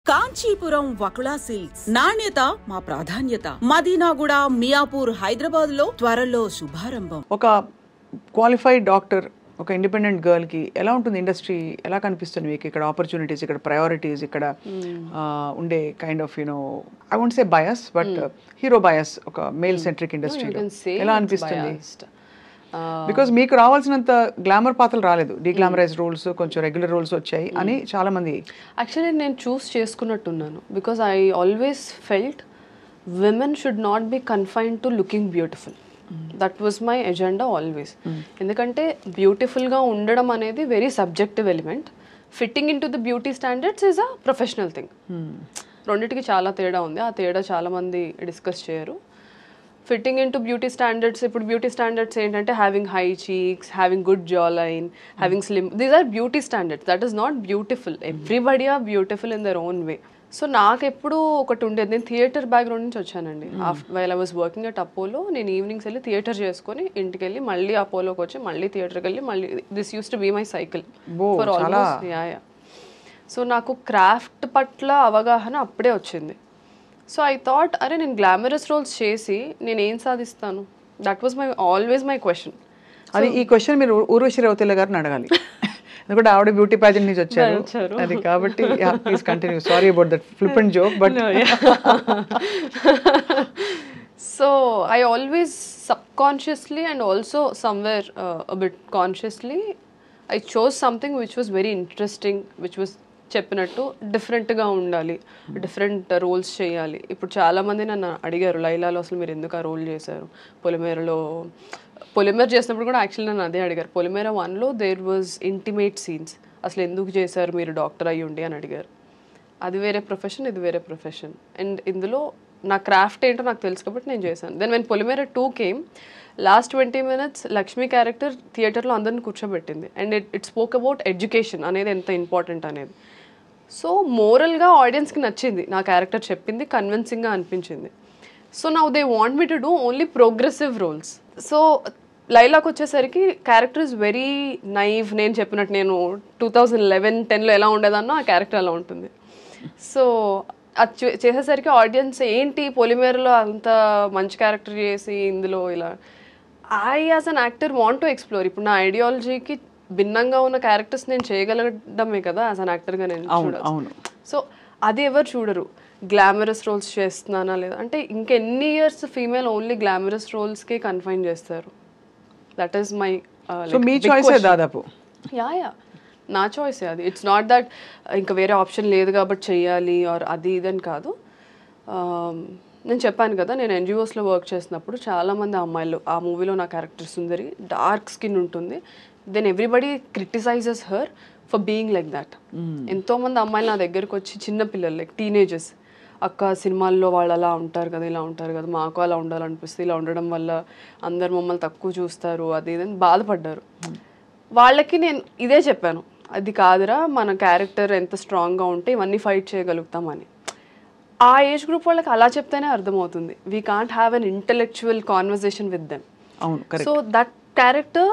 Kanchipuram Vakula silks నాణ్యత మా ప్రాధాన్యత. మదీనాగూడ, మియాపూర్, హైదరాబాద్ లో త్వరలో శుభారంభం. ఒక క్వాలిఫైడ్ డాక్టర్, ఒక ఇండిపెండెంట్ గర్ల్ కి ఎలా ఉంటుంది ఇండస్ట్రీ? ఎలా కనిపిస్తుంది మీకు ఇక్కడ ఆపర్చునిటీస్, ఇక్కడ ప్రయారిటీస్, ఇక్కడ ఉండే kind of I won't say bias but hero bias ఒక మేల్ సెంట్రిక్ ఇండస్ట్రీలో ఎలా అనిపిస్తుంది? బికాస్ మీకు రావాల్సినంత గ్లామర్ పాత్రలు రాలేదు, డీగ్లామరైజ్ రోల్స్, కొంచెం రెగ్యులర్ రోల్స్ వచ్చాయి అని చాలా మంది. యాక్చువల్లీ నేను చూస్ చేసుకున్నట్టున్నాను because I always felt women should not be confined to looking beautiful. That was my agenda always. ఎందుకంటే బ్యూటిఫుల్గా ఉండడం అనేది very subjective element. Fitting in to the beauty standards is a professional thing. రెండింటికి చాలా తేడా ఉంది. ఆ తేడా చాలా మంది డిస్కస్ చేయరు. Fitting in to beauty standards, ఇప్పుడు బ్యూటీ స్టాండర్డ్స్ ఏంటంటే having high cheeks, having good jaw line, having slim, these are beauty standards. That is not beautiful. Everybody are beautiful in their own way. So నాకు ఎప్పుడు ఒకటి ఉండేది, నేను theatre background నుంచి వచ్చానండి. While I was working at Apollo, నేను evenings వెళ్ళి theatre చేసుకొని ఇంటికి వెళ్ళి మళ్ళీ అపోలోకి వచ్చి మళ్ళీ థియేటర్కి వెళ్ళి మళ్ళీ this used to be my cycle for almost. Yeah. So నాకు క్రాఫ్ట్ పట్ల అవగాహన అప్పుడే వచ్చింది. సో ఐ థాట్, అరే నేను గ్లామరస్ రోల్స్ చేసి నేను ఏం సాధిస్తాను? That was my always my question. అది ఈ క్వశ్చన్ మీరు ఊర్వశి రౌతేలా గారిని అడగాలి, ఎందుకంటే ఆవిడ బ్యూటీ ప్యాజెంట్ నుంచి వచ్చారు అది కాబట్టి. Please continue. Sorry about that flip and joke but so I always subconsciously and also somewhere a bit consciously I chose something which was very interesting, which was చెప్పినట్టు డిఫరెంట్గా ఉండాలి, డిఫరెంట్ రోల్స్ చేయాలి. ఇప్పుడు చాలామంది నన్ను అడిగారు, లైలాలో అసలు మీరు ఎందుకు ఆ రోల్ చేశారు, పొలిమేర చేసినప్పుడు కూడా యాక్చువల్లీ నన్ను అదే అడిగారు. పొలిమేర 1లో దేర్ వాజ్ ఇంటిమేట్ సీన్స్, అసలు ఎందుకు చేశారు మీరు డాక్టర్ అయ్యి ఉండి అని అడిగారు. అది వేరే ప్రొఫెషన్, ఇది వేరే ప్రొఫెషన్. అండ్ ఇందులో నా క్రాఫ్ట్ ఏంటో నాకు తెలుసు కాబట్టి నేను చేశాను. Then when Polimera 2 came, last 20 minutes Lakshmi character థియేటర్లో అందరిని కూర్చోబెట్టింది. And it spoke about education అనేది ఎంత ఇంపార్టెంట్ అనేది. సో మోరల్గా ఆడియన్స్కి నచ్చింది నా క్యారెక్టర్, చెప్పింది కన్విన్సింగ్గా అనిపించింది. So now they want me to do only progressive roles. So లైలాకి వచ్చేసరికి క్యారెక్టర్ ఇస్ వెరీ నైవ్. నేను చెప్పినట్టు నేను 2011-10లో ఎలా ఉండేదన్నో ఆ క్యారెక్టర్ అలా ఉంటుంది. సో అది చేసేసరికి ఆడియన్స్ ఏంటి పొలిమేరలో అంత మంచి క్యారెక్టర్ చేసి ఇందులో ఇలా, I as an actor want to explore. ఇప్పుడు నా ఐడియాలజీకి భిన్నంగా ఉన్న క్యారెక్టర్స్ నేను చేయగలగడమే కదా యాజ్ అన్ యాక్టర్గా నేను చూడాలి. సో అది ఎవరు చూడరు. గ్లామరస్ రోల్స్ చేస్తున్నానా లేదా అంటే, ఇంకెన్ని ఇయర్స్ ఫీమేల్ ఓన్లీ గ్లామరస్ రోల్స్కి కన్ఫైన్ చేస్తారు? దట్ ఈస్ మై దాదాపు యా నా చాయిసే అది. ఇట్స్ నాట్ దట్ ఇంకా వేరే ఆప్షన్ లేదు కాబట్టి చెయ్యాలి ఆర్ అది ఇదని కాదు. నేను చెప్పాను కదా, నేను ఎన్జిఓస్లో వర్క్ చేసినప్పుడు చాలామంది అమ్మాయిలు, ఆ మూవీలో నా క్యారెక్టర్ సుందరి డార్క్ స్కిన్ ఉంటుంది, then everybody criticises her for being like that. ఎంతోమంది అమ్మాయిలు నా దగ్గరకు వచ్చి, చిన్నపిల్లలు లైక్ టీనేజర్స్, అక్క సినిమాల్లో వాళ్ళు అలా ఉంటారు కదా, ఇలా ఉంటారు కదా, మాకు అలా ఉండాలనిపిస్తుంది, ఇలా ఉండడం వల్ల అందరు మమ్మల్ని తక్కువ చూస్తారు అది ఇదని బాధపడ్డారు. వాళ్ళకి నేను ఇదే చెప్పాను, అది కాదురా, మన క్యారెక్టర్ ఎంత స్ట్రాంగ్గా ఉంటే ఇవన్నీ ఫైట్ చేయగలుగుతామని. ఆ ఏజ్ గ్రూప్ వాళ్ళకి అలా చెప్తేనే అర్థమవుతుంది. We can't have an intellectual conversation with them. So that character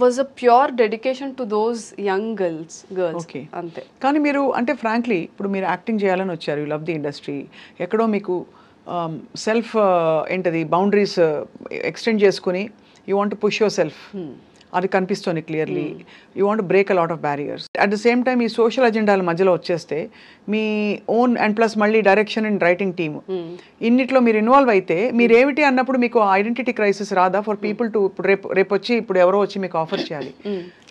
was a pure dedication to those young girls. అంతే. కానీ మీరు అంటే ఫ్రాంక్లీ ఇప్పుడు మీరు యాక్టింగ్ చేయాలని వచ్చారు, యూ లవ్ ది ఇండస్ట్రీ, ఎక్కడో మీకు సెల్ఫ్ ఏంటది బౌండరీస్ ఎక్స్టెండ్ చేసుకుని you want to push your self, అది కనిపిస్తుంది clearly. You want break a lot of barriers. At the same time ఈ సోషల్ అజెండాల మధ్యలో వచ్చేస్తే మీ ఓన్ అండ్ ప్లస్ మళ్ళీ డైరెక్షన్ అండ్ రైటింగ్ టీమ్, ఇన్నిట్లో మీరు ఇన్వాల్వ్ అయితే మీరు ఏమిటి అన్నప్పుడు మీకు ఐడెంటిటీ క్రైసిస్ రాదా ఫర్ పీపుల్ టు? ఇప్పుడు రేపు వచ్చి ఇప్పుడు ఎవరో వచ్చి మీకు ఆఫర్ చేయాలి,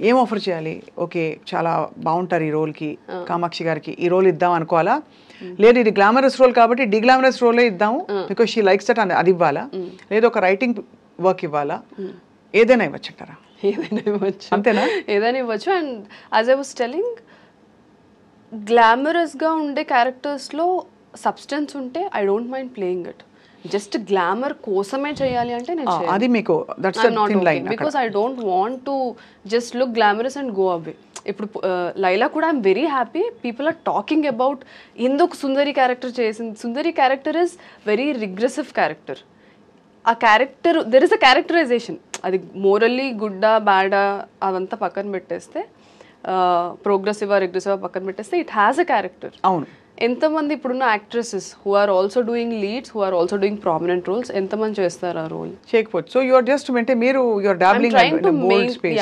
ఏం ఆఫర్ చేయాలి? ఓకే చాలా బాగుంటారు ఈ రోల్కి, కామాక్షి గారికి ఈ రోల్ ఇద్దాం అనుకోవాలా? లేదు ఇది గ్లామరస్ రోల్ కాబట్టి డిగ్లామరస్ రోలే ఇద్దాము బికాస్ షీ లైక్స్ దట్, అది ఇవ్వాలా? లేదు ఒక రైటింగ్ వర్క్ ఇవ్వాలా? ఏదైనా ఇవ్వచ్చు అంటారా? ఏదైనా ఇవ్వచ్చు, అంతేనా? ఏదైనా ఇవ్వచ్చు. And as I was telling, గ్లామరస్గా ఉండే క్యారెక్టర్స్లో సబ్స్టెన్స్ ఉంటే I don't mind playing it. Just glamour కోసమే చేయాలి అంటే నేను అది మీకు because I don't want to just look glamorous and go away. ఇప్పుడు లైలా కూడా I'm very happy people are talking about ఎందుకు సుందరి క్యారెక్టర్ చేసింది. Sundari character is very regressive character. ఆ character, there is a characterisation. అది మోరల్లీ గుడ్డా బ్యాడా అదంతా పక్కన పెట్టేస్తే, ప్రోగ్రెసివా రిగ్రెసివా పక్కన పెట్టేస్తే, ఇట్ హ్యాస్ అ క్యారెక్టర్. అవును. ఎంతమంది ఇప్పుడున్న actresses who are also doing leads, who are also doing prominent roles, ఎంతమంది చేస్తారు ఆ రోల్? చేయకపోవచ్చు. సో యూఆర్ జస్ట్ అంటే మీరు you're dabbling in bold space,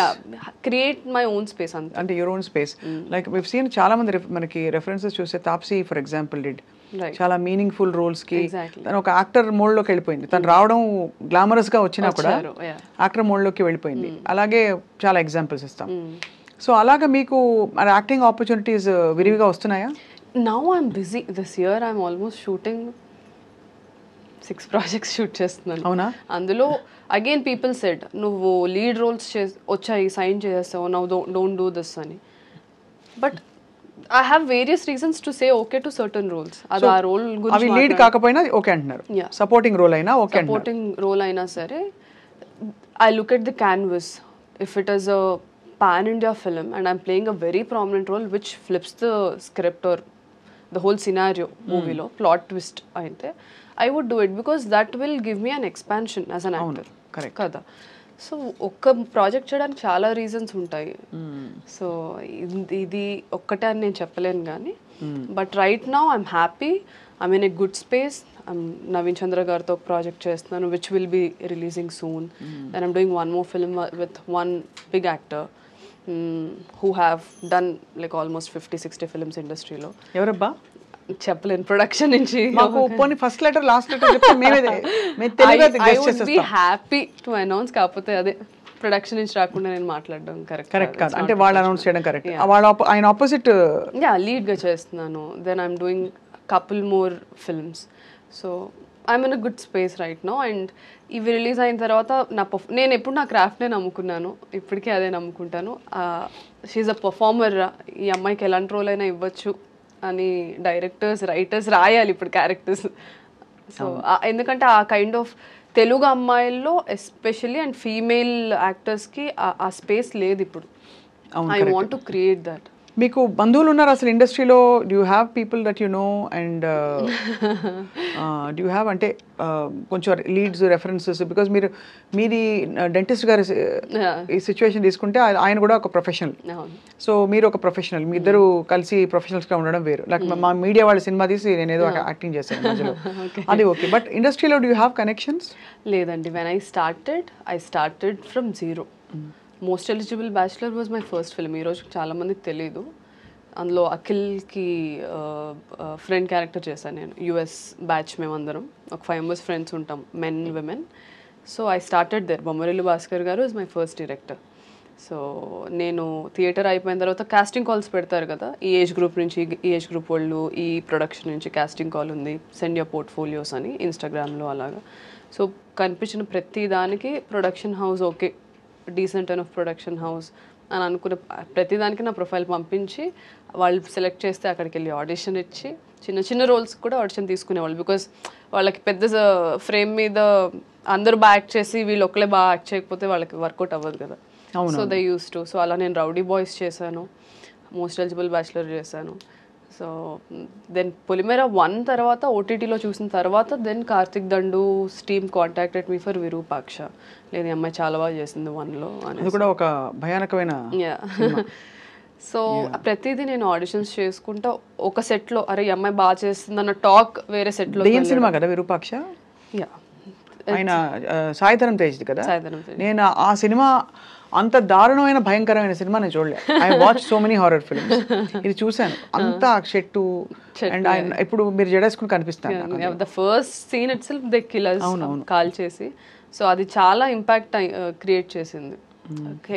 create my own space అంతే. అంటే your own space. Like we've seen చాలా మంది మనకి రెఫరెన్సెస్ చూస్తే తాప్సీ ఫర్ ఎగ్జాంపుల్ డిడ్ చాలా మీనింగ్ఫుల్ రోల్స్ కి తను ఒక యాక్టర్ మోడ్ లోకి వెళ్ళిపోయింది. తను రావడం గ్లామరస్ గా వచ్చినా కూడా యాక్టర్ మోడ్ లోకి వెళ్ళిపోయింది. అలాగే చాలా ఎగ్జాంపుల్స్ ఇస్తాం. సో అలాగా మీకు యాక్టింగ్ ఆపర్చునిటీస్ విరివిగా వస్తున్నాయా? Now I'm busy. This year I'm almost shooting 6 projects shoot చేస్తున్నాను. అవునా? అందులో అగైన్ పీపుల్ సెడ్ నువ్వు లీడ్ రోల్స్ వచ్చాయి సైన్ చేస్తావు, నౌ డోంట్ డూ దిస్ అని. But I have various reasons to say okay to certain roles. అది ఆ role గురించి అవి లీడ్ కాకపోయినా ఓకే అంటున్నారు. సపోర్టింగ్ రోల్ అయినా ఓకే, సపోర్టింగ్ రోల్ అయినా సరే I look at the canvas. If it is a pan India film and I'm playing a very prominent role which flips the script or the whole scenario movie lo plot twist ainte, I would do it because that will give me an expansion as an actor. Correct kada. So ఒక్క project చేయడానికి చాలా reasons ఉంటాయి. So ఇది ఒక్కటే అని నేను చెప్పలేను కానీ but right now I'm happy, I'm in a good space. Naveen Chandra గారితో ఒక ప్రాజెక్ట్ చేస్తున్నాను which will be releasing soon. Then I'm doing one more film with one big actor who have done like almost 50-60 films ఇండస్ట్రీలో. ఎవరబ్బా? చెప్పలేను. Production నుంచి మాకు పోనీ first letter last letter చెప్తే మేము తెలుగుగా గెస్ చేసేస్తాం. I would be happy to announce. కాకపోతే అదే ప్రొడక్షన్ నుంచి రాకుండా నేను మాట్లాడడం కరెక్ట్ కాదు. అంటే వాళ్ళు అనౌన్స్ చేయడం కరెక్ట్. వాళ్ళ ఆయన ఆపోజిట్ లీడ్ గా చేస్తున్నాను. Then I'm doing couple more films. So I'm in a good space right now. And ఇవి రిలీజ్ అయిన తర్వాత నేను ఎప్పుడు నా క్రాఫ్ట్నే నమ్ముకున్నాను, ఇప్పటికీ అదే నమ్ముకుంటాను. షీఈ్ అ పర్ఫార్మర్, ఈ అమ్మాయికి ఎలాంటి రోల్ అయినా ఇవ్వచ్చు అని డైరెక్టర్స్ రైటర్స్ రాయాలి ఇప్పుడు క్యారెక్టర్స్. సో ఎందుకంటే ఆ కైండ్ ఆఫ్ తెలుగు అమ్మాయిల్లో ఎస్పెషల్లీ అండ్ ఫీమేల్ యాక్టర్స్కి ఆ స్పేస్ లేదు ఇప్పుడు. I want to create that. మీకు బంధువులు ఉన్నారు అసలు ఇండస్ట్రీలో? Do you have people that you know and do you have అంటే కొంచెం లీడ్స్ రెఫరెన్సెస్? బికాజ్ మీది డెంటిస్ట్ గారి ఈ సిచ్యువేషన్ తీసుకుంటే ఆయన కూడా ఒక ప్రొఫెషనల్, సో మీరు ఒక ప్రొఫెషనల్, మీ ఇద్దరు కలిసి ప్రొఫెషనల్స్గా ఉండడం వేరు. లైక్ మా మీడియా వాళ్ళ సినిమా తీసి నేను ఏదో యాక్టింగ్ చేశాను మధ్యలో, అది ఓకే. బట్ ఇండస్ట్రీలో డూ యూ హ్యావ్ కనెక్షన్స్? లేదండి. When I started from zero. Most eligible bachelor was my first film. ఈరోజు చాలామందికి తెలీదు. అందులో అఖిల్కి ఫ్రెండ్ క్యారెక్టర్ చేశాను నేను. యుఎస్ బ్యాచ్ మేమందరం ఒక 5 members ఫ్రెండ్స్ ఉంటాం, men women. So I started there. Bommarillu Bhaskar garu is my first director. So నేను థియేటర్ అయిపోయిన తర్వాత కాస్టింగ్ కాల్స్ పెడతారు కదా, ఈ ఏజ్ గ్రూప్ నుంచి, ఈ ఏజ్ గ్రూప్ వాళ్ళు, ఈ ప్రొడక్షన్ నుంచి కాస్టింగ్ కాల్ ఉంది, సెండ్ యువర్ పోర్ట్ఫోలియోస్ అని ఇన్స్టాగ్రామ్లో అలాగా. సో కనిపించిన ప్రతి దానికి production house okay, decent and of production house అని అనుకున్న ప్రతిదానికి నా ప్రొఫైల్ పంపించి వాళ్ళు సెలెక్ట్ చేస్తే అక్కడికి వెళ్ళి ఆడిషన్ ఇచ్చి చిన్న చిన్న రోల్స్ కూడా ఆడిషన్ తీసుకునేవాళ్ళు. బికాస్ వాళ్ళకి పెద్ద ఫ్రేమ్ మీద అందరూ బాగా యాక్ట్ చేసి వీళ్ళు ఒకళ్ళే బాగా యాక్ట్ చేయకపోతే వాళ్ళకి వర్కౌట్ అవ్వదు కదా. So they use to. So అలా నేను రౌడీ బాయ్స్ చేశాను, మోస్ట్ ఎలిజిబుల్ బ్యాచులర్ చేశాను. సో దెన్ పొలిమేర 1 తర్వాత ఓటీటీలో చూసిన తర్వాత then Karthik Dandu team contacted me for Virupaksha. లేదు ఈ అమ్మాయి చాలా బాగా చేసింది 1లో అని. అది కూడా ఒక భయానకమైన. సో ప్రతిదీ నేను ఆడిషన్స్ చేసుకుంటా ఒక సెట్లో, అరే ఈ అమ్మాయి బాగా చేస్తుంది అన్న టాక్ వేరే సెట్లో. ఏం సినిమా కదా విరూపాక్ష? ఆయన సాయిధరం తేజ్ కదా. నేను ఆ సినిమా అంత దారుణమైన భయంకరమైన సినిమా నేను చూడలేదు. I watch so many horror films. ఇది చూశాను. అంతా షెట్టు అండ్ ఆయన ఇప్పుడు మీరు జడేసుకుని కనిపిస్తాను. The first scene itself they killers call చేసి. సో అది చాలా ఇంపాక్ట్ క్రియేట్ చేసింది.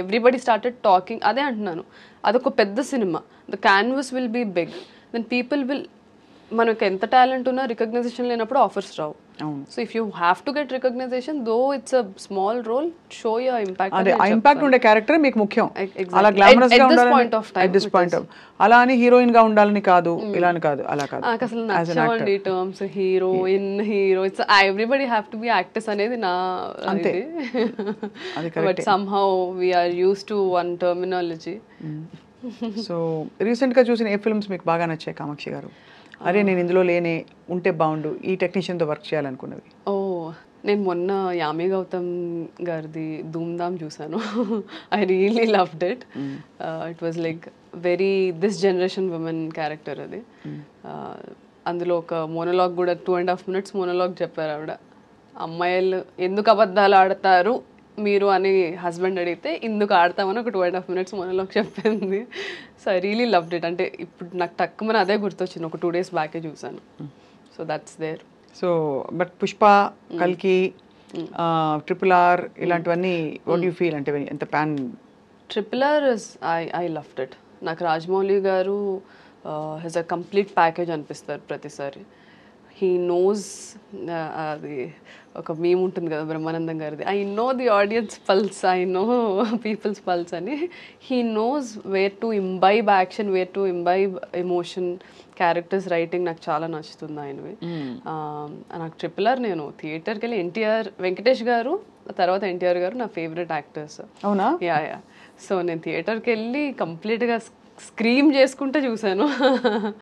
Everybody started talking. అదే అంటున్నాను, అదొక పెద్ద సినిమా. The canvas will be big, then people will, మనకు ఎంత టాలెంట్ ఉన్నా రికగ్నైజేషన్ లేనప్పుడు ఆఫర్స్ రావు. So if you have to get recognition, though it's a small role, show your impact. అదే ఆ ఇంపాక్ట్ ఉండే క్యారెక్టర్ మీకు ముఖ్యం. అలా గ్లామరస్ గా ఉండాలి at this point of అలా అని హీరోయిన్ గా ఉండాలని కాదు, ఇలా అని కాదు, అలా కాదు. నాకు అసలు నచ్చవండి terms heroine, hero. It's everybody have to be actors అనేది నా ఇది. But somehow we are used to one terminology. So recent గా చూసిన ఏ ఫిల్మ్స్ మీకు బాగా నచ్చాయి కామాక్షి గారు? అరే నేను ఇందులో లేనే ఉంటే బాగుండు, ఈ టెక్నీషియన్తో వర్క్ చేయాలనుకున్నవి? ఓ నేను మొన్న యామి గౌతమ్ గారిది ధూమ్ధామ్ చూసాను. I really loved it. It was like very this generation women character అది. అందులో ఒక మోనోలాగ్ కూడా 2.5 minutes మోనోలాగ్ చెప్పారు ఆవిడ. అమ్మాయిలు ఎందుకు అబద్ధాలు ఆడతారు మీరు అని హస్బెండ్ అడిగితే ఇందుకు ఆడతామని ఒక 2.5 minutes మోనోలాగ్ చెప్పింది. So I really loved it. అంటే ఇప్పుడు నాకు తక్కువ అదే గుర్తొచ్చింది, ఒక 2 days బ్యాకే చూసాను. So that's there. So but Pushpa, కల్కి, RRR ఇలాంటివన్నీ వాట్ యూ ఫీల్ అంటే ఎంత pan? RRR I loved it. నాకు రాజమౌళి గారు హెస్ అ కంప్లీట్ ప్యాకేజ్ అనిపిస్తారు ప్రతిసారి. హీ నోస్, అది ఒక మీమ్ ఉంటుంది కదా బ్రహ్మానందం గారిది, I know the audience pulse, I know peoples pulse అని. He knows where to imbibe action, where to imbibe emotion. Characters writing నాకు చాలా నచ్చుతుంది ఆయనవి. నాకు RRR నేను థియేటర్కి వెళ్ళి ఎన్టీఆర్, వెంకటేష్ గారు తర్వాత ఎన్టీఆర్ గారు నా ఫేవరెట్ యాక్టర్స్. అవునా? యా. సో నేను థియేటర్కి వెళ్ళి కంప్లీట్గా స్క్రీమ్ చేసుకుంటే చూసాను.